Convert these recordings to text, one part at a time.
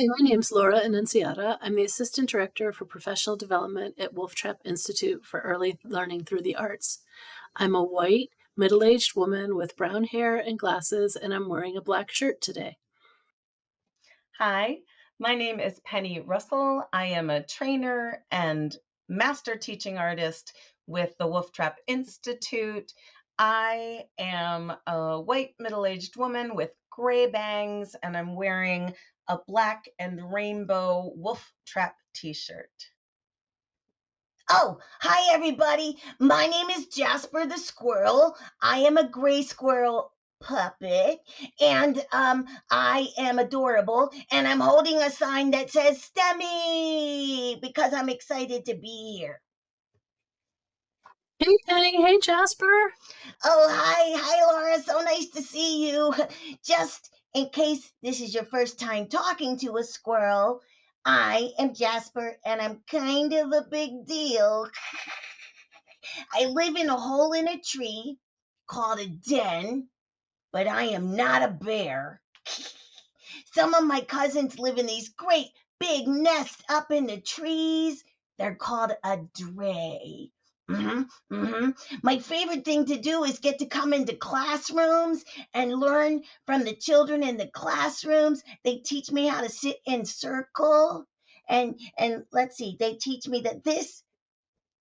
Hi, my name's Laura Annunziata. I'm the Assistant Director for Professional Development at Wolf Trap Institute for Early Learning Through the Arts. I'm a white, middle-aged woman with brown hair and glasses, and I'm wearing a black shirt today. Hi, my name is Penny Russell. I am a trainer and master teaching artist with the Wolf Trap Institute. I am a white middle-aged woman with gray bangs, and I'm wearing a black and rainbow Wolf Trap t-shirt. Oh, hi everybody. My name is Jasper the Squirrel. I am a gray squirrel puppet and I am adorable and I'm holding a sign that says STEMI because I'm excited to be here. Hey, Penny. Hey, Jasper. Oh, hi Laura. So nice to see you. Just in case this is your first time talking to a squirrel, I am Jasper and I'm kind of a big deal. I live in a hole in a tree called a den, but I am not a bear. Some of my cousins live in these great big nests up in the trees. They're called a dray. My favorite thing to do is get to come into classrooms and learn from the children in the classrooms. They teach me how to sit in circle. And let's see, they teach me that this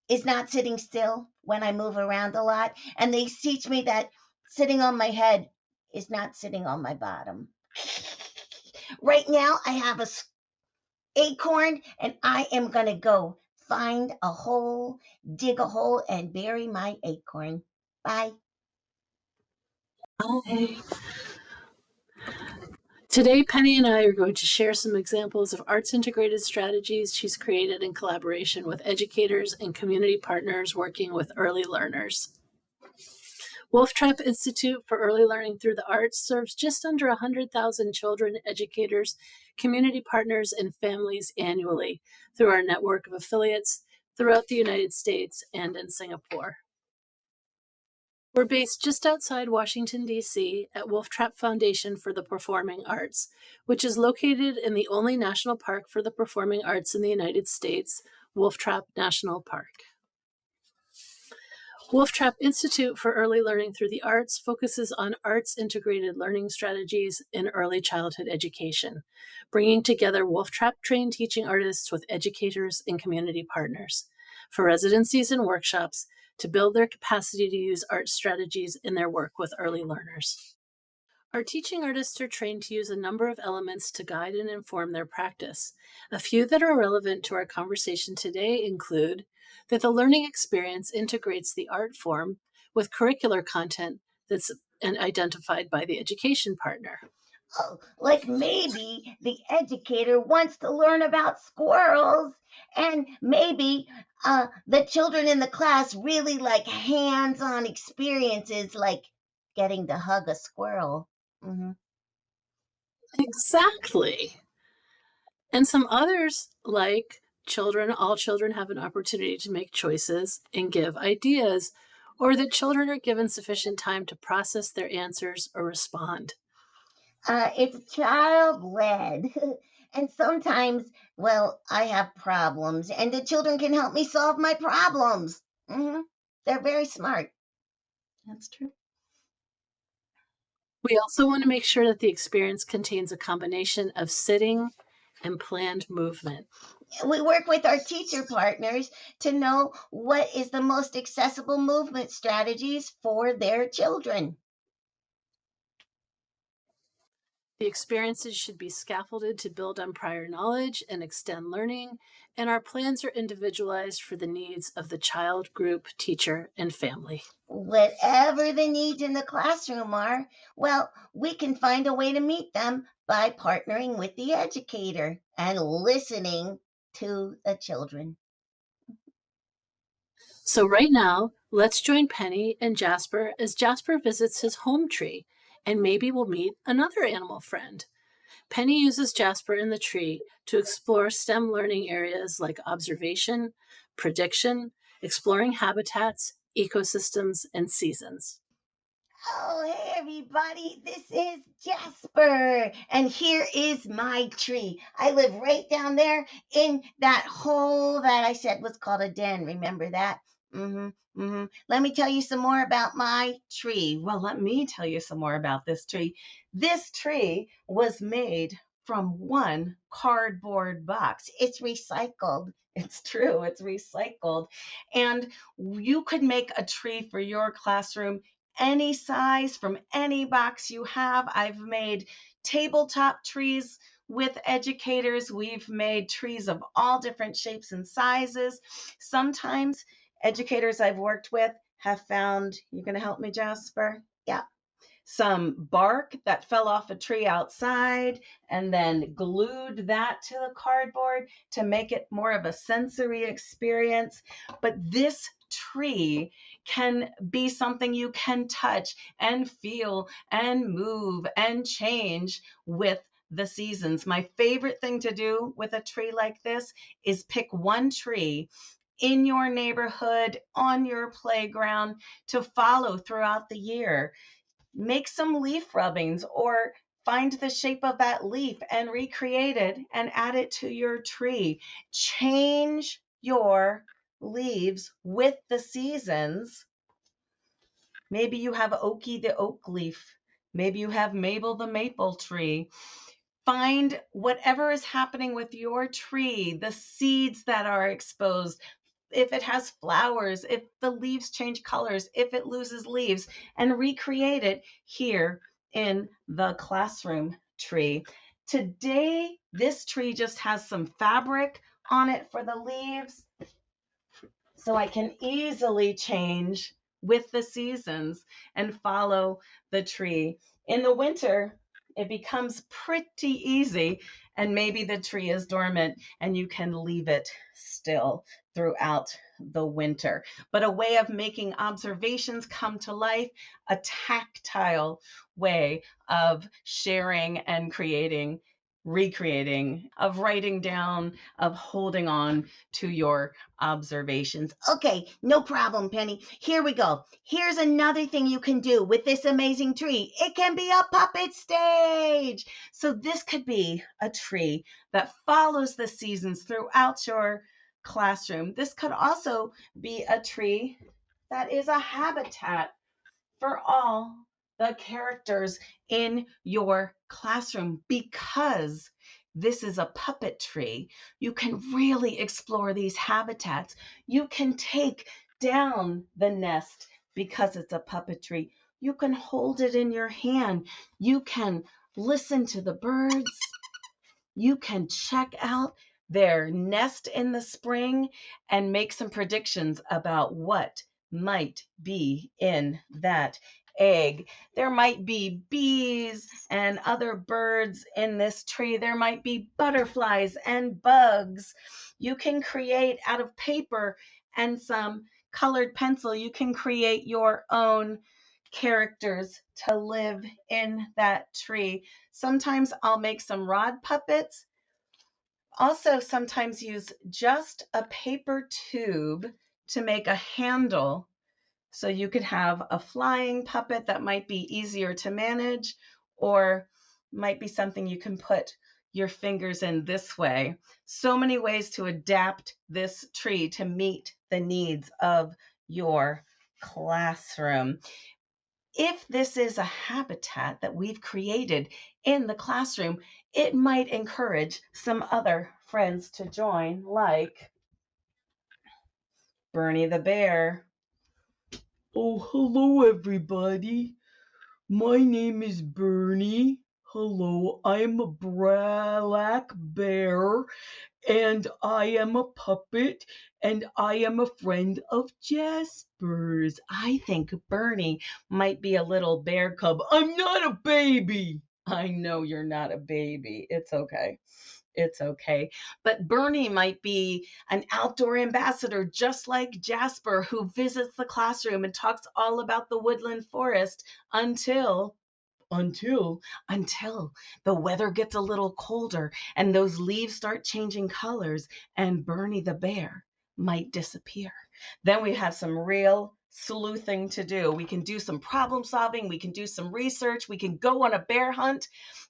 is not sitting still when I move around a lot. And they teach me that sitting on my head is not sitting on my bottom. Right now, I have a acorn and I am going to go find a hole, dig a hole, and bury my acorn. Bye. Hi. Today, Penny and I are going to share some examples of arts-integrated strategies she's created in collaboration with educators and community partners working with early learners. Wolf Trap Institute for Early Learning Through the Arts serves just under 100,000 children, educators, community partners, and families annually through our network of affiliates throughout the United States and in Singapore. We're based just outside Washington, D.C. at Wolf Trap Foundation for the Performing Arts, which is located in the only national park for the performing arts in the United States, Wolf Trap National Park. Wolf Trap Institute for Early Learning Through the Arts focuses on arts-integrated learning strategies in early childhood education, bringing together Wolf Trap-trained teaching artists with educators and community partners for residencies and workshops to build their capacity to use art strategies in their work with early learners. Our teaching artists are trained to use a number of elements to guide and inform their practice. A few that are relevant to our conversation today include that the learning experience integrates the art form with curricular content that's identified by the education partner. Oh, like maybe the educator wants to learn about squirrels, and maybe the children in the class really like hands on experiences like getting to hug a squirrel. Mm-hmm. Exactly. And some others, like all children have an opportunity to make choices and give ideas, or that children are given sufficient time to process their answers or respond. It's child led. And sometimes, well, I have problems, and the children can help me solve my problems. They're very smart. That's true. We also want to make sure that the experience contains a combination of sitting and planned movement. We work with our teacher partners to know what is the most accessible movement strategies for their children. The experiences should be scaffolded to build on prior knowledge and extend learning, and our plans are individualized for the needs of the child, group, teacher, and family. Whatever the needs in the classroom are, well, we can find a way to meet them by partnering with the educator and listening to the children. So right now, let's join Penny and Jasper as Jasper visits his home tree, and maybe we'll meet another animal friend. Penny uses Jasper in the tree to explore STEM learning areas like observation, prediction, exploring habitats, ecosystems, and seasons. Oh, hey everybody, this is Jasper, and here is my tree. I live right down there in that hole that I said was called a den. Remember that? Let me tell you some more about my tree. Well, let me tell you some more about this tree. This tree was made from one cardboard box. It's recycled. It's true, it's recycled. And you could make a tree for your classroom any size from any box you have. I've made tabletop trees with educators. We've made trees of all different shapes and sizes. Sometimes educators I've worked with have found, you going to help me, Jasper? Yeah. Some bark that fell off a tree outside and then glued that to the cardboard to make it more of a sensory experience. But this tree can be something you can touch and feel and move and change with the seasons. My favorite thing to do with a tree like this is pick one tree in your neighborhood, on your playground, to follow throughout the year. Make some leaf rubbings or find the shape of that leaf and recreate it and add it to your tree. Change your leaves with the seasons. Maybe you have Okie the oak leaf. Maybe you have Mabel the maple tree. Find whatever is happening with your tree, the seeds that are exposed, if it has flowers, if the leaves change colors, if it loses leaves, and recreate it here in the classroom tree. Today, this tree just has some fabric on it for the leaves, so I can easily change with the seasons and follow the tree. In the winter, it becomes pretty easy, and maybe the tree is dormant and you can leave it still throughout the winter. But a way of making observations come to life, a tactile way of sharing and creating, recreating, of writing down, of holding on to your observations. Okay, no problem, Penny. Here we go. Here's another thing you can do with this amazing tree. It can be a puppet stage. So this could be a tree that follows the seasons throughout your classroom. This could also be a tree that is a habitat for all the characters in your classroom. Because this is a puppet tree, you can really explore these habitats. You can take down the nest because it's a puppet tree. You can hold it in your hand. You can listen to the birds. You can check out their nest in the spring and make some predictions about what might be in that egg. There might be bees and other birds in this tree. There might be butterflies and bugs. You can create out of paper and some colored pencil. You can create your own characters to live in that tree. Sometimes I'll make some rod puppets. Also, sometimes use just a paper tube to make a handle. So you could have a flying puppet that might be easier to manage, or might be something you can put your fingers in this way. So many ways to adapt this tree to meet the needs of your classroom. If this is a habitat that we've created in the classroom, it might encourage some other friends to join, like Bernie the bear. Oh, hello, everybody. My name is Bernie. Hello, I'm a black bear, and I am a puppet, and I am a friend of Jasper's. I think Bernie might be a little bear cub. I'm not a baby. I know you're not a baby. It's okay. It's okay. But Bernie might be an outdoor ambassador, just like Jasper, who visits the classroom and talks all about the woodland forest until the weather gets a little colder and those leaves start changing colors and Bernie the bear might disappear. Then we have some real sleuthing to do. We can do some problem solving. We can do some research. We can go on a bear hunt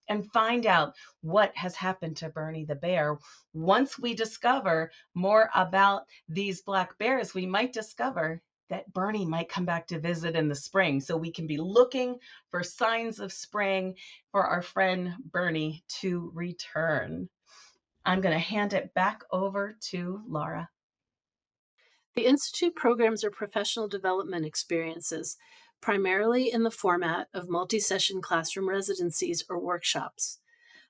and find out what has happened to Bernie the bear. Once we discover more about these black bears, we might discover that Bernie might come back to visit in the spring. So we can be looking for signs of spring for our friend Bernie to return. I'm going to hand it back over to Laura. The Institute programs are professional development experiences, primarily in the format of multi-session classroom residencies or workshops.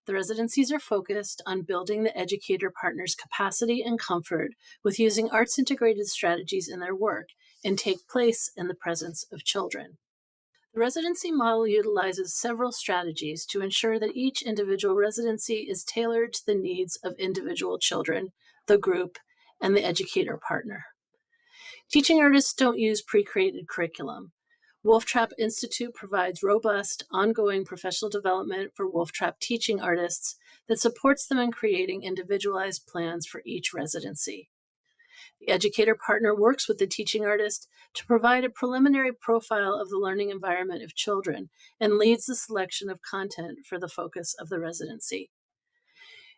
The residencies are focused on building the educator partner's capacity and comfort with using arts-integrated strategies in their work and take place in the presence of children. The residency model utilizes several strategies to ensure that each individual residency is tailored to the needs of individual children, the group, and the educator partner. Teaching artists don't use pre-created curriculum. Wolf Trap Institute provides robust, ongoing professional development for Wolf Trap teaching artists that supports them in creating individualized plans for each residency. The educator partner works with the teaching artist to provide a preliminary profile of the learning environment of children and leads the selection of content for the focus of the residency.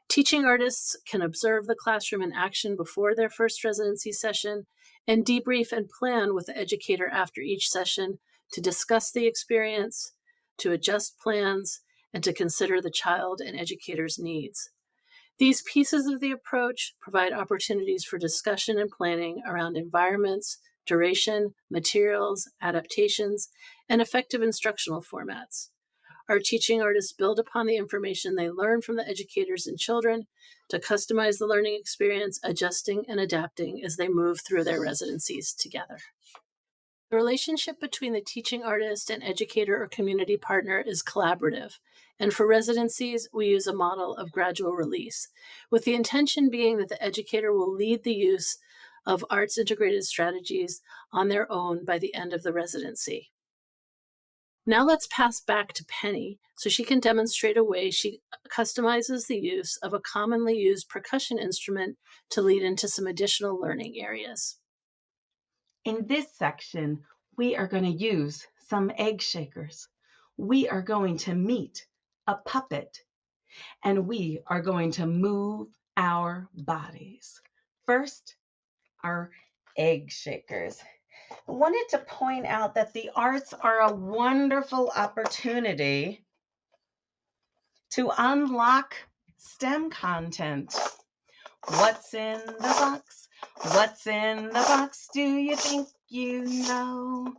Teaching artists can observe the classroom in action before their first residency session and debrief and plan with the educator after each session to discuss the experience, to adjust plans, and to consider the child and educator's needs. These pieces of the approach provide opportunities for discussion and planning around environments, duration, materials, adaptations, and effective instructional formats. Our teaching artists build upon the information they learn from the educators and children to customize the learning experience, adjusting and adapting as they move through their residencies together. The relationship between the teaching artist and educator or community partner is collaborative, and for residencies, we use a model of gradual release, with the intention being that the educator will lead the use of arts-integrated strategies on their own by the end of the residency. Now let's pass back to Penny so she can demonstrate a way she customizes the use of a commonly used percussion instrument to lead into some additional learning areas. In this section, we are going to use some egg shakers. We are going to meet a puppet, and we are going to move our bodies. First, our egg shakers. I wanted to point out that the arts are a wonderful opportunity to unlock STEM content. What's in the box? What's in the box? Do you think you know?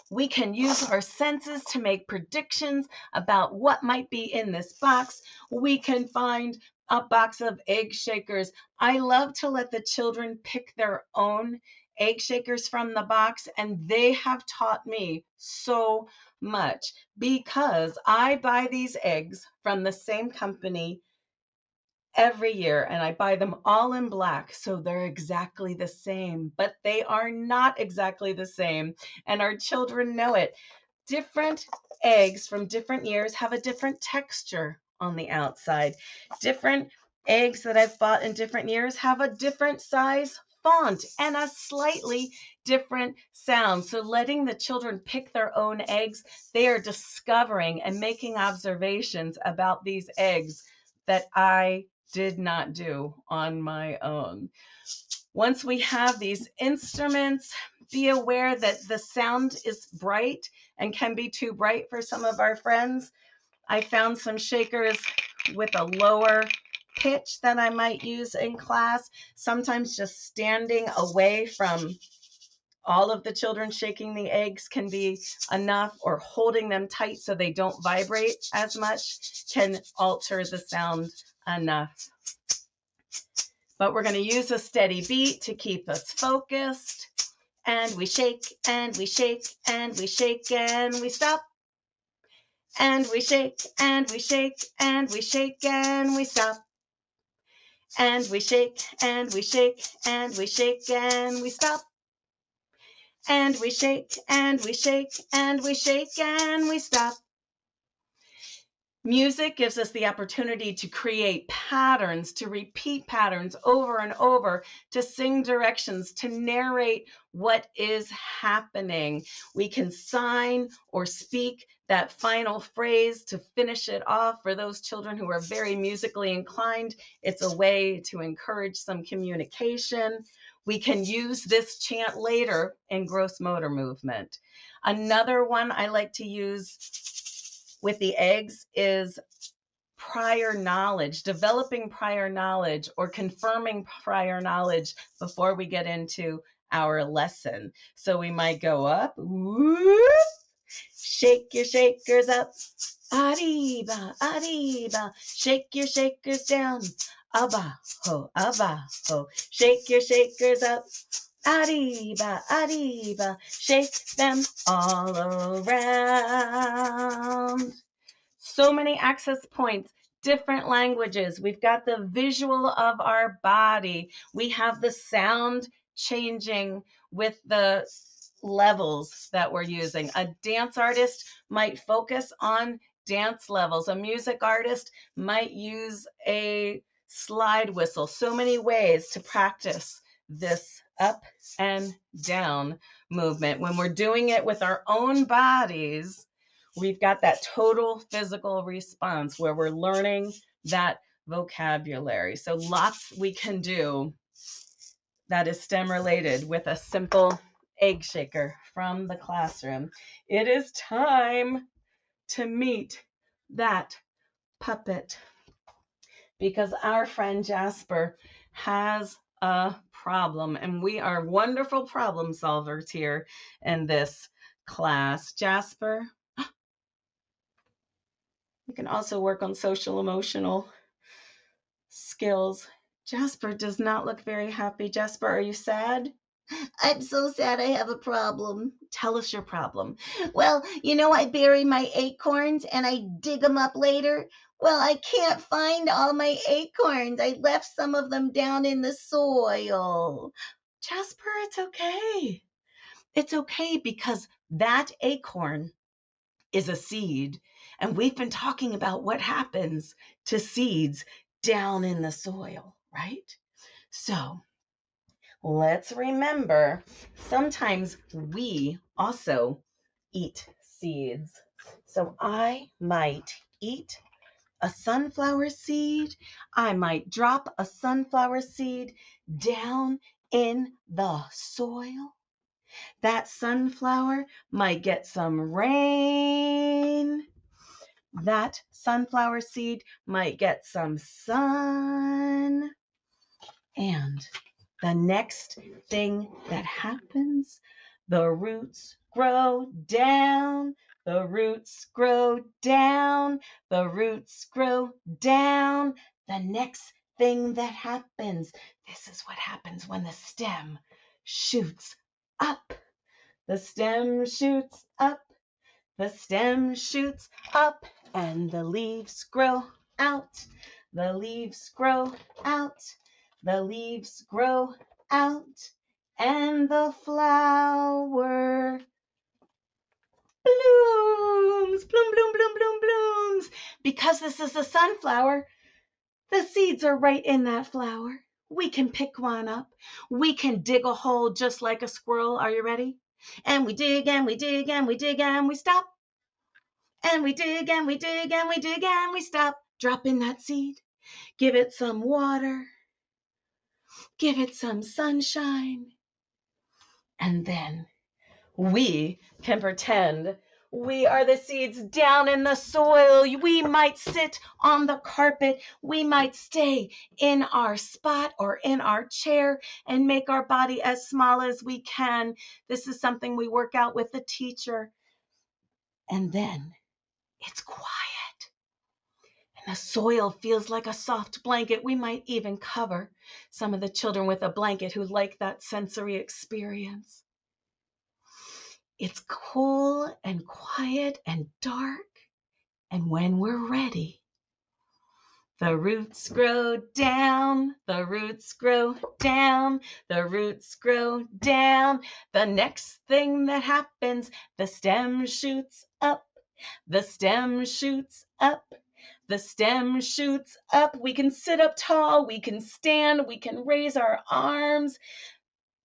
We can use our senses to make predictions about what might be in this box. We can find a box of egg shakers. I love to let the children pick their own egg shakers from the box, and they have taught me so much because I buy these eggs from the same company every year, and I buy them all in black, so they're exactly the same, but they are not exactly the same, and our children know it. Different eggs from different years have a different texture on the outside. Different eggs that I've bought in different years have a different size font and a slightly different sound. So letting the children pick their own eggs, they are discovering and making observations about these eggs that I did not do on my own. Once we have these instruments, be aware that the sound is bright and can be too bright for some of our friends. I found some shakers with a lower pitch that I might use in class. Sometimes just standing away from all of the children shaking the eggs can be enough, or holding them tight so they don't vibrate as much can alter the sound enough. But we're going to use a steady beat to keep us focused. And we shake, and we shake, and we shake, and we stop. And we shake, and we shake, and we shake, and we stop. And we shake, and we shake, and we shake, and we stop. And we shake, and we shake, and we shake, and we stop. Music gives us the opportunity to create patterns, to repeat patterns over and over, to sing directions, to narrate what is happening. We can sign or speak that final phrase to finish it off. For those children who are very musically inclined, it's a way to encourage some communication. We can use this chant later in gross motor movement. Another one I like to use with the eggs is prior knowledge, developing prior knowledge or confirming prior knowledge before we get into our lesson. So we might go up, whoop, shake your shakers up, arriba, arriba, shake your shakers down, abajo, shake your shakers up, arriba, arriba, shake them all around. So many access points, different languages. We've got the visual of our body. We have the sound changing with the levels that we're using. A dance artist might focus on dance levels. A music artist might use a slide whistle. So many ways to practice this up and down movement. When we're doing it with our own bodies, we've got that total physical response where we're learning that vocabulary. So lots we can do that is STEM related with a simple egg shaker from the classroom. It is time to meet that puppet because our friend Jasper has a problem, and we are wonderful problem solvers here in this class. Jasper, you can also work on social emotional skills. Jasper does not look very happy. Jasper, are you sad? I'm so sad I have a problem. Tell us your problem. Well, I bury my acorns and I dig them up later. Well, I can't find all my acorns. I left some of them down in the soil. Jasper, it's okay. It's okay because that acorn is a seed. And we've been talking about what happens to seeds down in the soil, right? So let's remember, sometimes we also eat seeds. So I might eat a sunflower seed. I might drop a sunflower seed down in the soil. That sunflower might get some rain. That sunflower seed might get some sun. And the next thing that happens, the roots grow down, the roots grow down, the roots grow down. The next thing that happens, this is what happens when the stem shoots up. The stem shoots up, the stem shoots up, and the leaves grow out, the leaves grow out, the leaves grow out, and the flower blooms, bloom, bloom, bloom, bloom, blooms. Because this is a sunflower, the seeds are right in that flower. We can pick one up. We can dig a hole just like a squirrel. Are you ready? And we dig and we dig and we dig and we stop. And we dig and we dig and we dig and we stop. Drop in that seed. Give it some water. Give it some sunshine. And then we can pretend we are the seeds down in the soil. We might sit on the carpet. We might stay in our spot or in our chair and make our body as small as we can. This is something we work out with the teacher. And then it's quiet. And the soil feels like a soft blanket. We might even cover some of the children with a blanket who like that sensory experience. It's cool and quiet and dark. And when we're ready, the roots grow down, the roots grow down, the roots grow down. The next thing that happens, the stem shoots up, the stem shoots up, The stem shoots up. We can sit up tall. We can stand. We can raise our arms.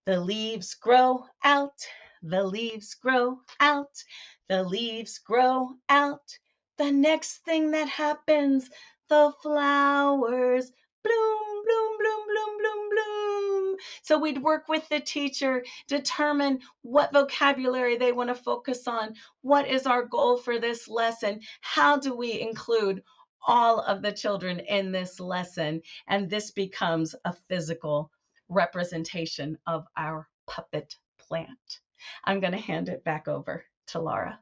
The leaves grow out. The leaves grow out. The leaves grow out. The next thing that happens, the flowers bloom, bloom, bloom, bloom, bloom, bloom. So we'd work with the teacher, determine what vocabulary they want to focus on. What is our goal for this lesson? How do we include all of the children in this lesson? And this becomes a physical representation of our puppet plant. I'm going to hand it back over to Laura.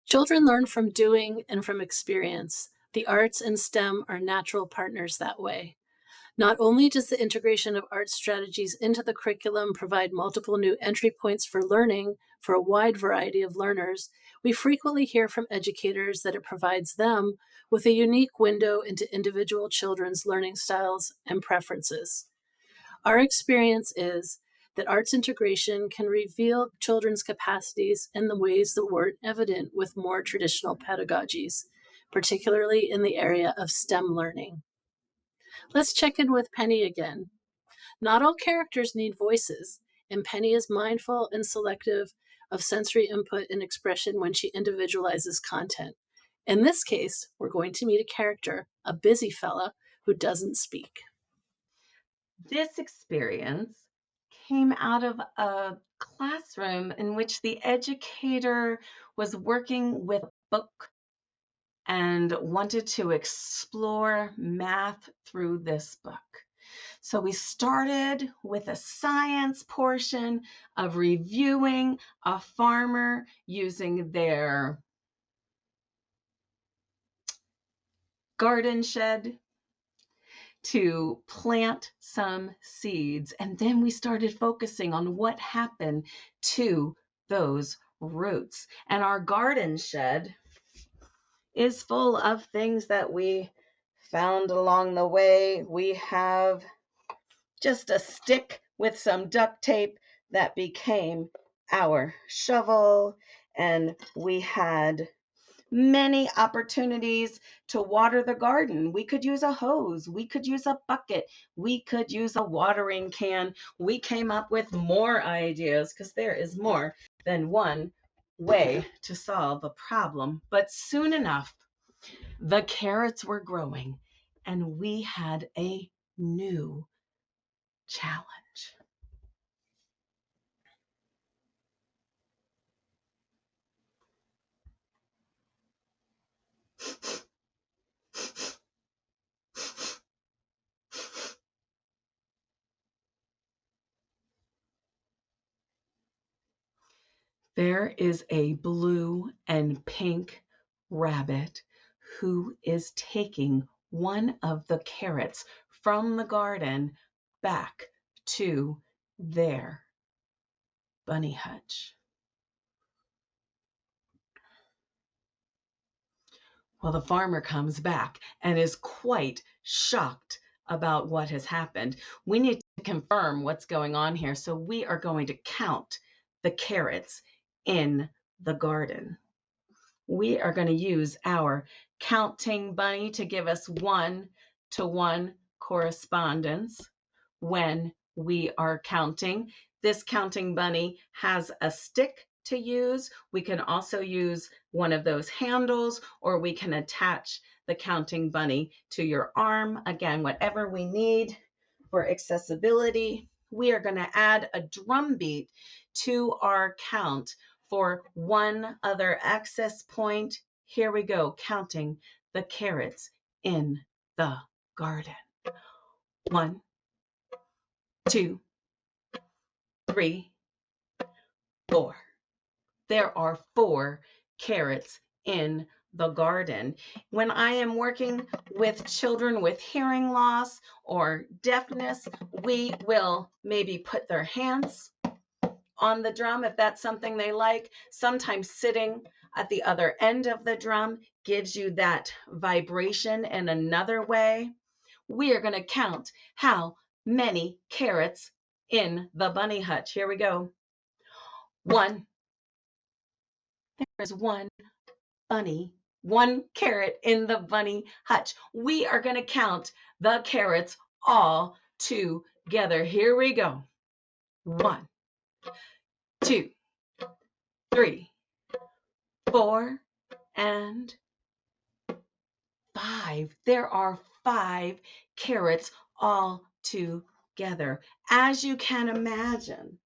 Children learn from doing and from experience. The arts and STEM are natural partners that way. Not only does the integration of art strategies into the curriculum provide multiple new entry points for learning for a wide variety of learners, we frequently hear from educators that it provides them with a unique window into individual children's learning styles and preferences. Our experience is that arts integration can reveal children's capacities in the ways that weren't evident with more traditional pedagogies, particularly in the area of STEM learning. Let's check in with Penny again. Not all characters need voices, and Penny is mindful and selective of sensory input and expression when she individualizes content. In this case, we're going to meet a character, a busy fella, who doesn't speak. This experience came out of a classroom in which the educator was working with a book and wanted to explore math through this book. So we started with a science portion of reviewing a farmer using their garden shed to plant some seeds. And then we started focusing on what happened to those roots. And our garden shed is full of things that we found along the way. We have just a stick with some duct tape that became our shovel, and we had many opportunities to water the garden. We could use a hose, we could use a bucket, we could use a watering can. We came up with more ideas because there is more than one way to solve a problem. But soon enough, the carrots were growing and we had a new challenge. There is a blue and pink rabbit who is taking one of the carrots from the garden back to their bunny hutch. Well, the farmer comes back and is quite shocked about what has happened. We need to confirm what's going on here, so we are going to count the carrots in the garden. We are going to use our counting bunny to give us one-to-one correspondence when we are counting. This counting bunny has a stick to use. We can also use one of those handles, or we can attach the counting bunny to your arm. Again, whatever we need for accessibility. We are going to add a drum beat to our count for one other access point. Here we go, counting the carrots in the garden. 1, 2, 3, 4. There are 4 carrots in the garden. When I am working with children with hearing loss or deafness, we will maybe put their hands on the drum if that's something they like. Sometimes sitting at the other end of the drum gives you that vibration in another way. We are going to count how many carrots in the bunny hutch. Here we go. 1. There is 1 bunny one carrot in the bunny hutch. We are going to count the carrots all together. Here we go. 1, 2, 3, 4, and 5. There are 5 carrots all together. As you can imagine,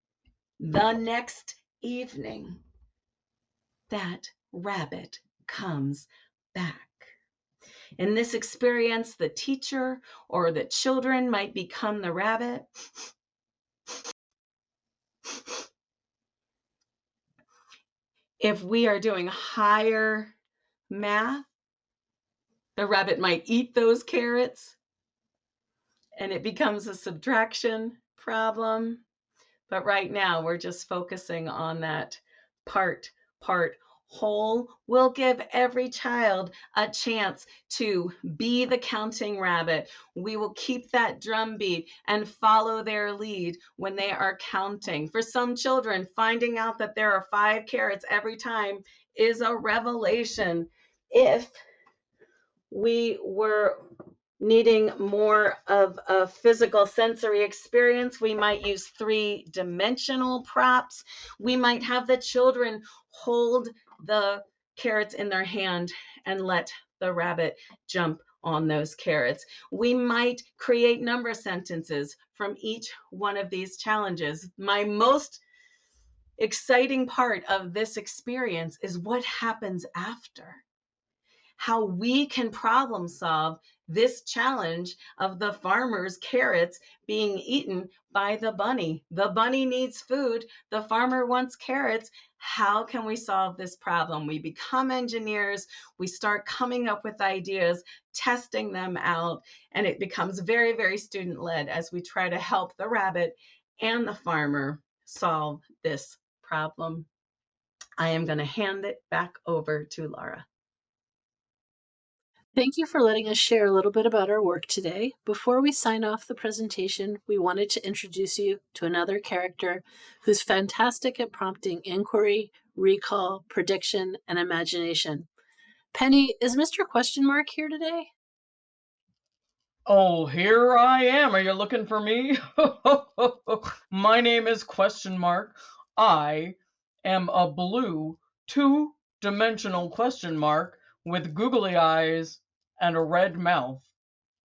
the next evening, that rabbit comes back. In this experience, the teacher or the children might become the rabbit. If we are doing higher math, the rabbit might eat those carrots and it becomes a subtraction problem. But right now, we're just focusing on that part whole. We'll give every child a chance to be the counting rabbit. We will keep that drum beat and follow their lead when they are counting. For some children, finding out that there are 5 carrots every time is a revelation. If we were needing more of a physical sensory experience, we might use 3-dimensional props. We might have the children hold the carrots in their hand and let the rabbit jump on those carrots. We might create number sentences from each one of these challenges. My most exciting part of this experience is what happens after. How we can problem solve this challenge of the farmer's carrots being eaten by the bunny. The bunny needs food. The farmer wants carrots. How can we solve this problem? We become engineers. We start coming up with ideas, testing them out, and it becomes very, very student-led as we try to help the rabbit and the farmer solve this problem. I am going to hand it back over to Laura. Thank you for letting us share a little bit about our work today. Before we sign off the presentation, we wanted to introduce you to another character who's fantastic at prompting inquiry, recall, prediction, and imagination. Penny, is Mr. Question Mark here today? Oh, here I am. Are you looking for me? My name is Question Mark. I am a blue 2-dimensional question mark with googly eyes and a red mouth.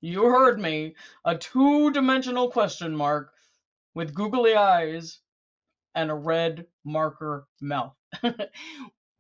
You heard me, a 2-dimensional question mark with googly eyes and a red marker mouth.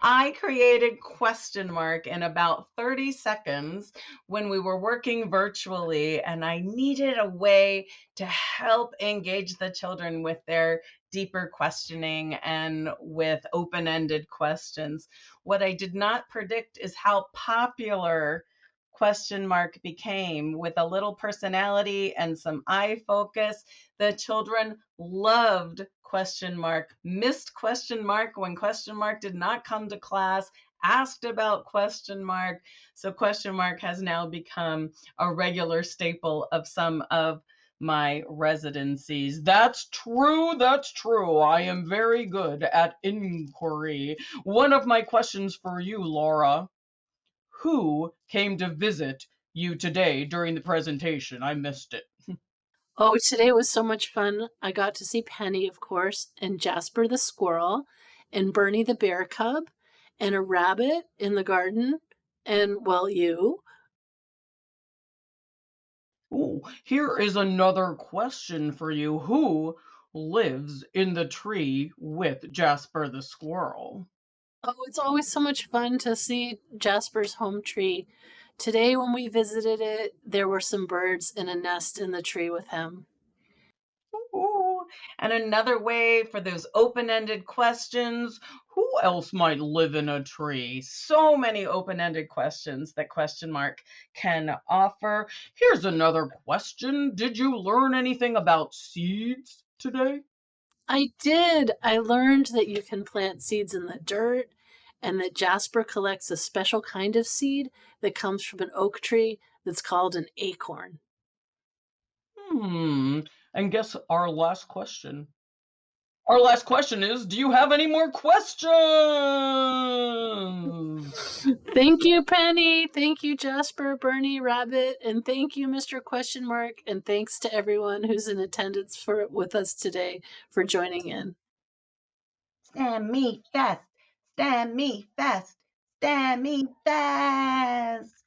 I created Question Mark in about 30 seconds when we were working virtually, and I needed a way to help engage the children with their deeper questioning and with open-ended questions. What I did not predict is how popular Question Mark became. With a little personality and some eye focus, the children loved Question Mark, missed Question Mark when Question Mark did not come to class, asked about Question Mark. So Question Mark has now become a regular staple of some of my residencies. That's true, that's true. I am very good at inquiry. One of my questions for you, Laura. Who came to visit you today during the presentation? I missed it. Oh, today was so much fun. I got to see Penny, of course, and Jasper the squirrel, and Bernie the bear cub, and a rabbit in the garden, and, well, you. Ooh, here is another question for you. Who lives in the tree with Jasper the squirrel? Oh, it's always so much fun to see Jasper's home tree. Today, when we visited it, there were some birds in a nest in the tree with him. Ooh. And another way for those open-ended questions, who else might live in a tree? So many open-ended questions that Question Mark can offer. Here's another question. Did you learn anything about seeds today? I did. I learned that you can plant seeds in the dirt and that Jasper collects a special kind of seed that comes from an oak tree that's called an acorn. And guess our last question. Our last question is, do you have any more questions? Thank you, Penny. Thank you, Jasper, Bernie, Rabbit, and thank you, Mr. Question Mark. And thanks to everyone who's in attendance with us today for joining in. STEMIEFest, STEMIEFest, STEMIEFest.